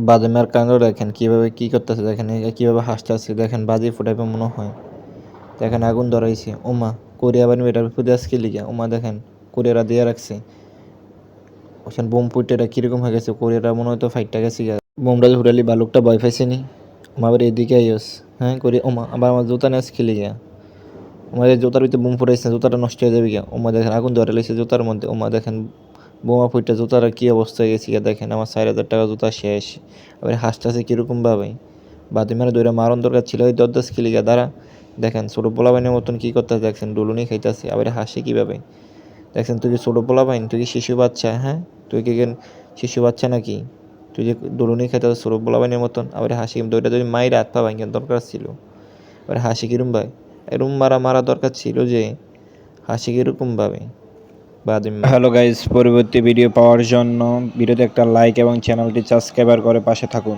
বাদামের কাণ্ড দেখেন কীভাবে কী করতেছে, দেখেন কীভাবে হাসতেছে, দেখেন বাজি ফুটাইবে মনে হয়। দেখেন আগুন ধরাইছে, ওমা কোরিয়া বানি এটার ফুটে আজকে লিগা, ওমা দেখেন কোরিয়ারা দিয়ে রাখছে। ওখানে বোম ফুটে এটা কীরকম হয়ে গেছে, কোরিয়ারা মনে হয় তো ফাইটটা গেছে গা। বোমটা ফুটালি বালুকটা ভয় পাইছে নি, ওমা আবার এদিকে আইস, হ্যাঁ করি ওমা আবার আমার জুতা নিয়ে আজকে লিগা। আমাদের জুতার ভিতরে বোম ফুটাইছে, জুতাটা নষ্ট হয়ে যাবে গিয়া। ওমা দেখেন আগুন ধরে লাইছে জুতার মধ্যে, ওমা দেখেন বোমা ফুটে জুতার কী অবস্থা হয়ে গেছে গিয়া। দেখেন আমার 4,000 টাকা জুতা শেষ। আবার হাসতেছে কীরকমভাবে, বাতি মেরে দৌড়া মারণ দরকার ছিল ওই দরদাস খিলিগা দ্বারা। দেখেন ছোটো পোলাপাইনের মতন কী করতেছে, দেখছেন ডুলুনি খাইতেছে, আবার হাসে কীভাবে। দেখছেন তুই কি ছোটো পোলাপাইন, তুই কি শিশু বাচ্চা, হ্যাঁ তুই কি শিশু বাচ্চা নাকি, তুই যে ডুলুনি খাইতেছে ছোটো পোলাপাইনের মতন, আবার হাসি দৌড়া দৌড়ি মাইরে হাত পা ভাঙার দরকার ছিল। আবার হাসি কিরম ভাই, এরম মারা দরকার ছিল যে, হাসি কীরকমভাবে বাদিম। হ্যালো গাইস, পরবর্তী ভিডিও পাওয়ার জন্য ভিডিওতে একটা লাইক এবং চ্যানেলটি সাবস্ক্রাইব করে পাশে থাকুন।